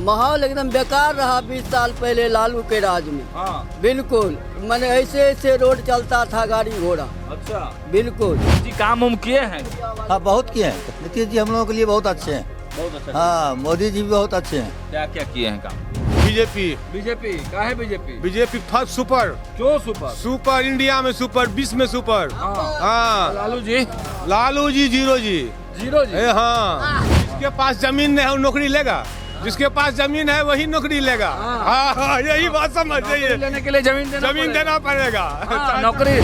माहौल एकदम बेकार रहा 20 साल पहले लालू के राज में। हाँ। बिल्कुल, मैंने ऐसे ऐसे रोड चलता था गाड़ी घोड़ा। अच्छा, बिल्कुल जी काम उम किए हैं? हाँ बहुत किए हैं। नीतीश जी हम लोगों के लिए बहुत अच्छे हैं। बहुत अच्छा। हाँ मोदी जी भी बहुत अच्छे हैं। क्या क्या किए हैं काम? बीजेपी का है बीजेपी? बीजेपी फर्स्ट सुपर क्यों सुपर? सुपर इंडिया में सुपर, विश्व में सुपर। हाँ लालू जी जीरो जी। हाँ जिसके पास जमीन है वो नौकरी लेगा, जिसके पास जमीन है वही नौकरी लेगा। हाँ यही बात समझ जाइए। लेने के लिए जमीन देना पड़ेगा। नौकरी।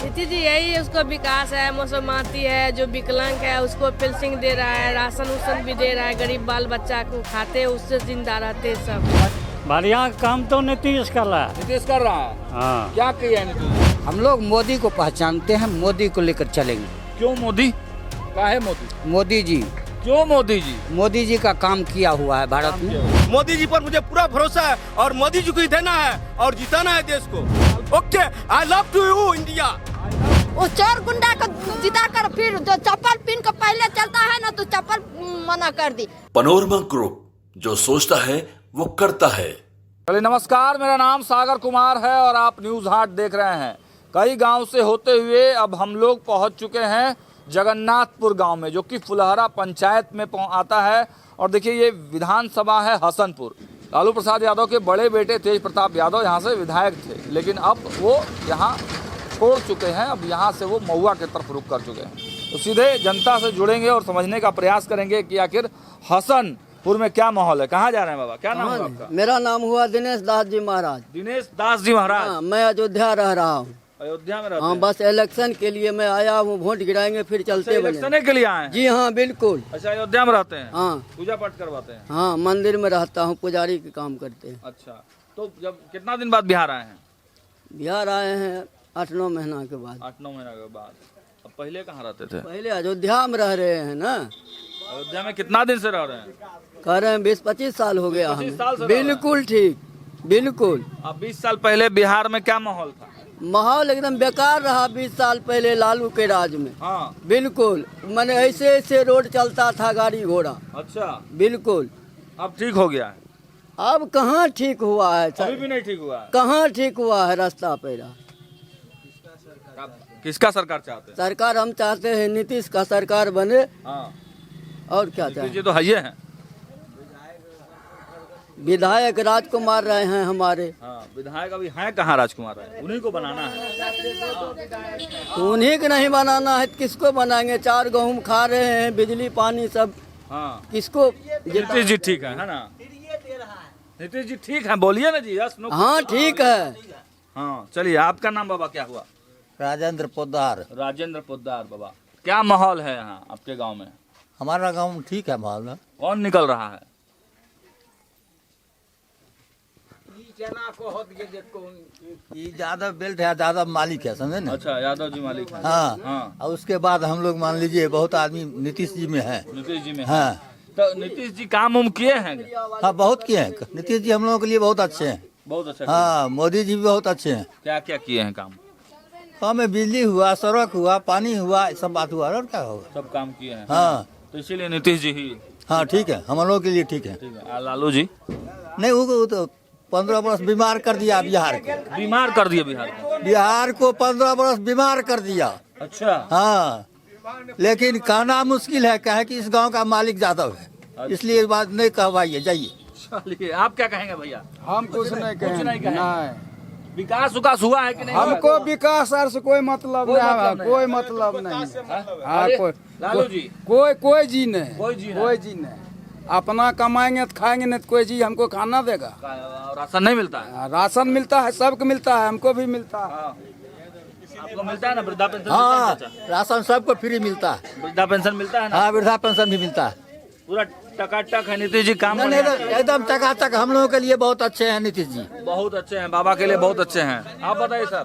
नीतीश जी यही उसको विकास है, मौसमाती है, जो विकलांग है उसको पेंशन दे रहा है, राशन उसन भी दे रहा है, गरीब बाल बच्चा को खाते उससे जिंदा रहते सब। बढ़िया काम तो नीतीश कर रहा है। नीतीश कर रहा है। हाँ। क्या किया है नीतीश? हम लोग मोदी को पहचानते हैं, मोदी को लेकर चलेंगे। क्यों मोदी? का है मोदी? मोदी जी, क्यों मोदी जी? मोदी जी का काम किया हुआ है भारत में। मोदी जी पर मुझे पूरा भरोसा है और मोदी जी को ही देना है और जिताना है देश को। Okay, I love to you India. वो चोर गुंडा को जिता कर फिर जो चप्पल पहन कर पहले चलता है ना तो चप्पल मना कर दी। पनोरमा ग्रुप, जो सोचता है वो करता है। चलिए नमस्कार, मेरा नाम सागर कुमार है और आप न्यूज हाट देख रहे हैं। कई गांव से होते हुए अब हम लोग पहुंच चुके हैं जगन्नाथपुर गांव में, जो कि फुलहरा पंचायत में आता है। और देखिए ये विधानसभा है हसनपुर। लालू प्रसाद यादव के बड़े बेटे तेज प्रताप यादव यहाँ से विधायक थे, लेकिन अब वो यहाँ छोड़ चुके हैं। अब यहाँ से वो महुआ की तरफ रुख कर चुके हैं। तो सीधे जनता से जुड़ेंगे और समझने का प्रयास करेंगे कि आखिर हसनपुर में क्या माहौल है। कहाँ जा रहे हैं बाबा? क्या नाम है आपका? मेरा नाम हुआ दिनेश दास जी महाराज। दिनेश दास जी महाराज। हाँ, मैं अयोध्या रह रहा हूँ। अयोध्या में रहते हाँ, हैं? बस इलेक्शन के लिए मैं आया हूँ, वोट गिराएंगे फिर चलते बने। इलेक्शन के लिए आए हैं? जी हाँ बिल्कुल। अच्छा, अयोध्या में रहते हैं? हाँ। पूजा पाठ करवाते हैं? हाँ, मंदिर में रहता हूँ, पुजारी के काम करते हैं। अच्छा, तो जब कितना दिन बाद बिहार आए हैं? बिहार आए हैं 8-9 महीना के बाद। 8-9 महीना के बाद। अब पहले कहाँ रहते थे? पहले अयोध्या में रह रहे हैं ना। अयोध्या में कितना दिन से रह रहे हैं? कह रहे हैं 20-25 साल हो गया 25 हमें। साल से रह रहे हैं। बिल्कुल ठीक, बिल्कुल। अब 20 साल पहले बिहार में क्या माहौल था? माहौल एकदम बेकार रहा 20 साल पहले लालू के राज में। हाँ। बिल्कुल, मैंने ऐसे ऐसे रोड चलता था गाड़ी घोड़ा। अच्छा, बिल्कुल। अब ठीक हो गया है? अब कहाँ ठीक हुआ है अभी भी नहीं ठीक हुआ है? कहाँ ठीक हुआ है रास्ता पैरा। किसका सरकार चाहते हैं? सरकार हम चाहते हैं नीतीश का सरकार बने। हाँ। और क्या नीतीश चाहते जी तो है हैं। विधायक राजकुमार रहे हैं हमारे। हाँ, विधायक अभी हैं कहाँ राजकुमार है? उन्हीं को बनाना है। तो उन्हीं को नहीं बनाना है, किसको बनाएंगे? 4 गेहूं खा रहे हैं, बिजली पानी सब। हाँ। किसको? नीतीश जी ठीक है ना? नीतीश जी ठीक है, बोलिए ना जी। Yes no? हाँ ठीक है। हाँ, चलिए आपका नाम बाबा क्या हुआ? राजेंद्र पोद्दार। राजेंद्र पोद्दार। बाबा क्या माहौल है यहाँ आपके गांव में? हमारा गांव ठीक है माहौल में। कौन निकल रहा है? ये यादव बेल्ट है, यादव मालिक है, समझे ना? अच्छा, यादव जी मालिक है। हाँ, हाँ। और उसके बाद हम लोग मान लीजिए बहुत आदमी नीतीश जी में है। नीतीश जी में? हाँ। तो नीतीश जी काम उम किए हैं? हाँ बहुत किए हैं। नीतीश जी हम लोगों के लिए बहुत अच्छे हैं। बहुत अच्छा। हाँ मोदी जी भी बहुत अच्छे हैं। क्या क्या किए हैं काम? गाँव में बिजली हुआ, सड़क हुआ, पानी हुआ, सब बात हुआ। और क्या होगा? सब काम किए हैं। हाँ। तो इसीलिए नीतीश जी ही हाँ ठीक है, हम लोगों के लिए ठीक है। ठीक है। लालू जी? नहीं वो तो 15 बरस बीमार कर दिया बिहार को। बीमार कर दिए बिहार को? बिहार को 15 बरस बीमार कर दिया। अच्छा। हाँ, लेकिन कहना मुश्किल है, कहे कि इस गांव का मालिक यादव है। अच्छा। इसलिए बात नहीं कहवाइए, जाइए। चलिए, आप क्या कहेंगे भैया? हम कुछ नहीं कहेंगे। विकास उकास हुआ है कि नहीं? हमको विकास से कोई मतलब कोई नहीं मतलब है, कोई मतलब नहीं है। हाँ, कोई लालू जी? कोई जी नहीं, कोई जी नहीं। कोई जी नहीं। अपना कमाएंगे तो खाएंगे, नहीं तो कोई जी हमको खाना देगा। राशन नहीं मिलता है? राशन मिलता है, सबको मिलता है, हमको भी मिलता है। हाँ। आपको मिलता है ना वृद्धा पेंशन? हाँ, मिलता है? राशन सबको फ्री मिलता है। वृद्धा पेंशन मिलता है ना? हाँ, वृद्धा पेंशन भी मिलता है। पूरा टकाटक है नीतीश जी काम? नहीं, एकदम चकाचक। हम लोगों के लिए बहुत अच्छे हैं नीतीश जी। बहुत अच्छे हैं, बाबा के लिए बहुत अच्छे हैं। आप बताइए सर।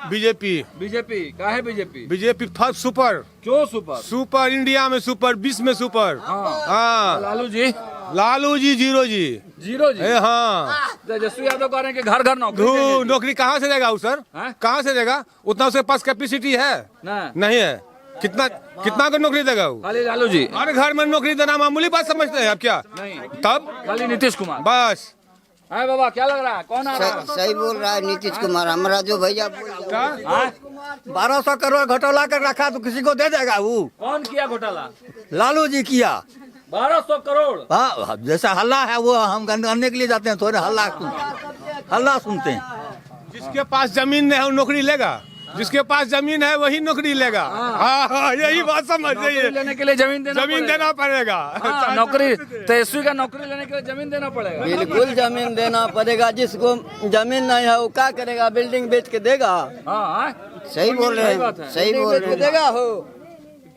बीजेपी बीजेपी का है? BJP first super. क्यों सुपर? सुपर इंडिया में सुपर, विश्व में सुपर। हाँ लालू जी? लालू जी जीरो जी। जीरो जी? हाँ। तेजस्वी यादव कह रहे हैं कि घर घर नौकरी। नौकरी कहाँ से देगा वो सर? कहाँ से देगा? उतना उसके पास कैपेसिटी है? नहीं है। कितना कितना को नौकरी देगा वो? खाली लालू जी, हर घर में नौकरी देना मामूली बात समझते हैं आप क्या? नहीं, तब खाली नीतीश कुमार। बस है बाबा, क्या लग रहा है, कौन आ रहा है? सही बोल रहा है नीतीश कुमार, हमारा जो भैया क्या? 1200 करोड़ घोटाला कर रखा तो किसी को दे देगा वो? कौन किया घोटाला? लालू जी किया। 1200 करोड़। हाँ, जैसा हल्ला है वो हम करने के लिए जाते हैं, थोड़े हल्ला सुनते हैं। जिसके पास जमीन है वो नौकरी लेगा, जिसके पास जमीन है वही नौकरी लेगा। हाँ, यही बात समझ जाइए। लेने के लिए जमीन देना पड़ेगा। नौकरी, तेजस्वी का नौकरी लेने के लिए जमीन देना पड़ेगा। बिल्कुल जमीन देना पड़ेगा, जिसको जमीन नहीं है वो क्या करेगा, बिल्डिंग बेच के देगा। हाँ, सही बोल रहे हैं, सही बोल रहे हैं, देगा हो।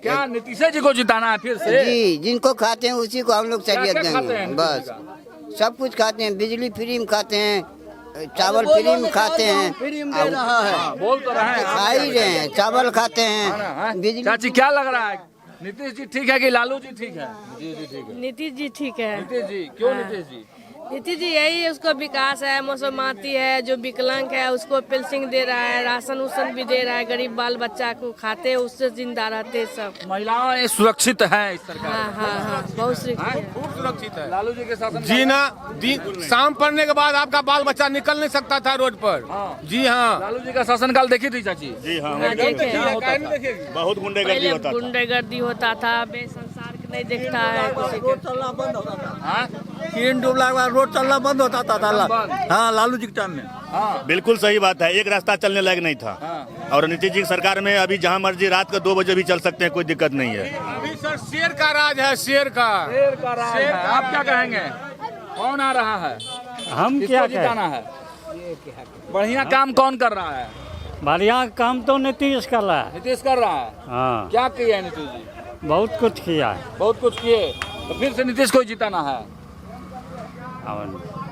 क्या नीतीश जी को जिताना है फिर से? जी, जिनको खाते हैं उसी को हम लोग शरीयत क्या खाते देंगे। हैं बस सब कुछ खाते हैं, बिजली फ्री में खाते हैं, चावल फ्री में खाते हैं, फ्री में दे रहा है, बोल तो रहे हैं, खा ही रहे हैं, चावल खाते हैं, बिजली। चाची क्या लग रहा है, नीतीश जी ठीक है कि लालू जी ठीक है? नीतीश जी ठीक है। नीतीश जी क्यों? नीतीश जी यही उसको विकास है, मौसमाती है, जो विकलांग है उसको पेंशन दे रहा है, राशन उसन भी दे रहा है, गरीब बाल बच्चा को खाते हैं, उससे जिंदा रहते सब। महिलाएं सुरक्षित हैं इस सरकार? हाँ, बहुत खूब सुरक्षित है। लालू जी के शासन जीना शाम पड़ने के बाद आपका बाल बच्चा निकल नहीं सकता था रोड पर। जी हाँ, लालू जी का शासनकाल देखी थी चाची? जी हाँ, बहुत गुंडेगर्दी होता था, बेसंसार के नहीं देखता है किसी को। रोड चलना बंद होता था, किरण डूबला के बाद रोड चलना बंद होता था। हाँ, लालू जी के टाइम में। हाँ, बिल्कुल सही बात है, एक रास्ता चलने लायक नहीं था। और नीतीश जी की सरकार में अभी जहाँ मर्जी रात को 2 बजे भी चल सकते हैं, कोई दिक्कत नहीं है। अभी सर शेर का राज है, शेर का राज है। आप क्या कहेंगे, कौन आ रहा है, हम क्या जिताना है? बढ़िया काम कौन कर रहा है? बढ़िया काम तो नीतीश कर रहा है। नीतीश कर रहा है। हाँ, क्या किया है नीतीश जी? बहुत कुछ किया है। बहुत कुछ किए, तो फिर से नीतीश को जिताना है।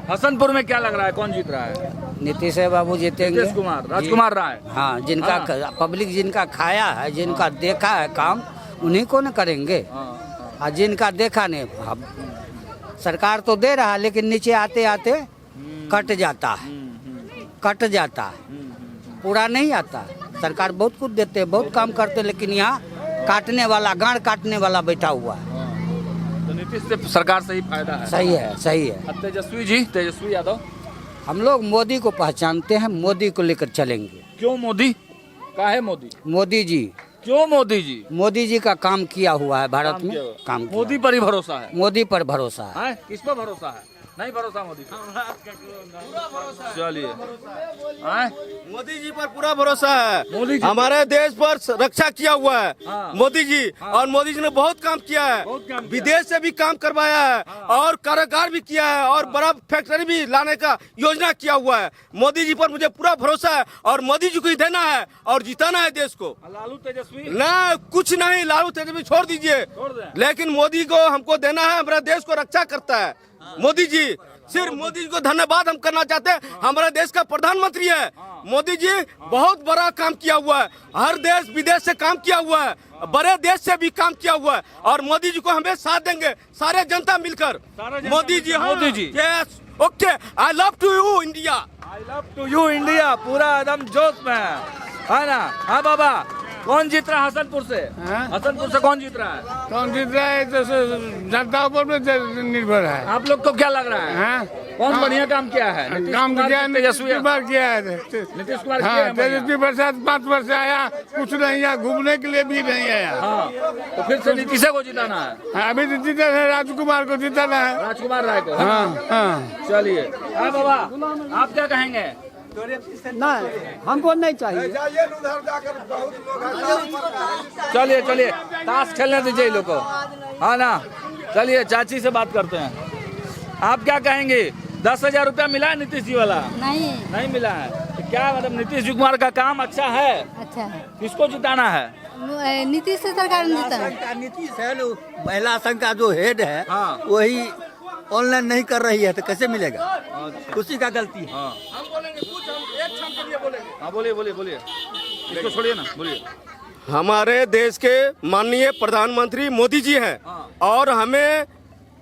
हसनपुर में क्या लग रहा है, कौन जीत रहा है? नीतीश बाबू जीतेंगे। नीतीश कुमार, राजकुमार राय। हाँ, जिनका पब्लिक जिनका खाया है, जिनका देखा है काम, उन्हीं को न करेंगे। और जिनका देखा नहीं, सरकार तो दे रहा है लेकिन नीचे आते आते कट जाता है, पूरा नहीं आता। सरकार बहुत कुछ देते हैं, बहुत काम करते, लेकिन यहाँ काटने वाला, गांड काटने वाला बैठा हुआ है। तो नीतीश से सरकार से ही फायदा है। सही है। अब तेजस्वी यादव, हम लोग मोदी को पहचानते हैं, मोदी को लेकर चलेंगे। क्यों मोदी? काहे मोदी? मोदी जी, क्यों मोदी जी? मोदी जी का काम किया हुआ है भारत में, काम किया। मोदी पर ही भरोसा है? मोदी पर भरोसा है। किस पर भरोसा है? नहीं भरोसा मोदी पर? चलिए, मोदी जी पर पूरा भरोसा है। मोदी जी हमारे देश पर रक्षा किया हुआ है मोदी जी। और मोदी जी ने बहुत काम किया है, विदेश से भी काम करवाया है, और कारोबार भी किया है, और बड़ा फैक्ट्री भी लाने का योजना किया हुआ है। मोदी जी पर मुझे पूरा भरोसा है, और मोदी जी को ही देना है और जिताना है देश को। लालू तेजस्वी ना, कुछ नहीं, लालू तेजस्वी छोड़ दीजिए, लेकिन मोदी को हमको देना है, हमारे देश को रक्षा करता है मोदी जी। सिर्फ मोदी जी को धन्यवाद हम करना चाहते हैं, हमारे देश का प्रधानमंत्री है मोदी जी। बहुत बड़ा काम किया हुआ है, हर देश विदेश से काम किया हुआ है, बड़े देश से भी काम किया हुआ है, और मोदी जी को हमें साथ देंगे सारे जनता मिलकर। Modi ji, Modi ji. Yes, okay, I love to you India, I love to you India, पूरा एकदम जोश में है ना? हाँ बाबा, कौन जीत रहा है हसनपुर से? हसनपुर से कौन जीत रहा है? कौन जीत रहा है तो जनता ऊपर में निर्भर है। आप लोग को क्या लग रहा है, कौन बढ़िया काम किया है? काम किया है, तेजस्वी किया है। नीतीश कुमार किया हाँ, है बढ़िया। तेजस्वी प्रसाद 5 वर्ष से आया, कुछ नहीं आया, घूमने के लिए भी नहीं आया। हाँ, तो फिर से नीतीश को जिताना है? अभी तो जीता है, राजकुमार को जिताना है। राजकुमार राय को। हाँ। चलिए, हाँ बाबा, आप क्या कहेंगे? नहीं, हमको नहीं चाहिए। चलिए, ताश खेलने दीजिए लोग को, हाँ ना? चलिए, चाची से बात करते हैं। आप क्या कहेंगे, 10,000 रुपया मिला है नीतीश जी वाला? नहीं मिला है। तो क्या मतलब नीतीश जी कुमार का काम अच्छा है? अच्छा है, किसको जिताना है? नीतीश से सरकार नीतीश है, महिला संघ का जो हेड है, हाँ। वही ऑनलाइन नहीं कर रही है, तो कैसे मिलेगा? उसी का गलती है। हाँ, बोलिए, इसको छोड़िए ना, बोलिए। हमारे देश के माननीय प्रधानमंत्री मोदी जी हैं, और हमें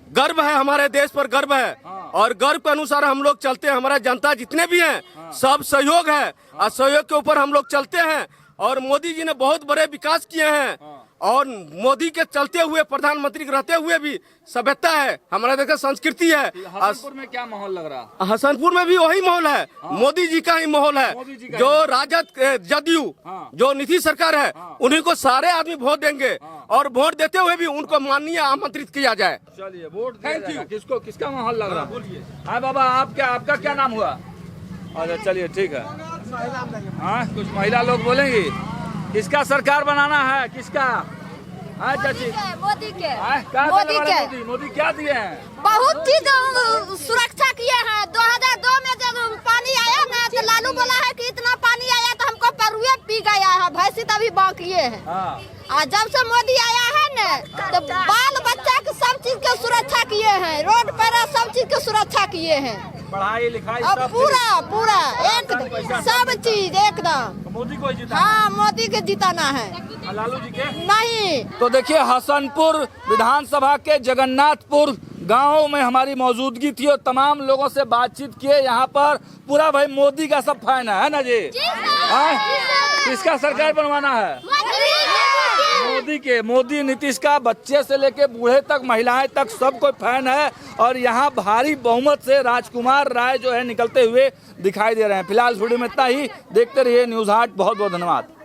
गर्व है, हमारे देश पर गर्व है, और गर्व के अनुसार हम लोग चलते हैं। हमारा जनता जितने भी हैं सब सहयोग है, और सहयोग के ऊपर हम लोग चलते हैं। और मोदी जी ने बहुत बड़े विकास किए हैं, और मोदी के चलते हुए प्रधानमंत्री के रहते हुए भी सभ्यता है, हमारा देखा संस्कृति है। हसनपुर में क्या माहौल लग रहा? हसनपुर में भी वही माहौल है, मोदी जी का ही माहौल है। जो राजद जदयू जो नीतीश सरकार है उन्हीं को सारे आदमी वोट देंगे और वोट देते हुए भी उनको माननीय आमंत्रित किया जाए। चलिए वोट थैंक यू। किसको किसका माहौल लग रहा? बोलिए। हाँ बाबा आपका क्या नाम हुआ? अच्छा चलिए ठीक है। हाँ कुछ महिला लोग बोलेंगी किसका सरकार बनाना है, किसका? हाँ चाची मोदी के मोदी क्या दिए हैं? बहुत चीज सुरक्षा किए हैं। 2002 में जब पानी आया ना तो लालू बोला है कि इतना पानी आया तो हमको परुए पी गया है, भैंसी तभी बाकी है। और जब से मोदी आया है ना तो बाल बच्चा के सब चीज के सुरक्षा किए हैं, रोड पर सब चीज के सुरक्षा किए हैं, पढ़ाई लिखाई अब पूरा एकदम सब चीज एकदम। मोदी को जिता? हाँ मोदी के जिताना है, लालू जी के नहीं। तो देखिए हसनपुर विधानसभा के जगन्नाथपुर गांव में हमारी मौजूदगी थी और तमाम लोगों से बातचीत किए। यहाँ पर पूरा भाई मोदी का सब फैन है ना जी? किसका सरकार बनवाना है? मोदी के। मोदी नीतीश का बच्चे से लेके बूढ़े तक महिलाएं तक सब कोई फैन है और यहाँ भारी बहुमत से राजकुमार राय जो है निकलते हुए दिखाई दे रहे हैं। फिलहाल वीडियो में इतना ही, देखते रहिए न्यूज़ 8। बहुत बहुत धन्यवाद।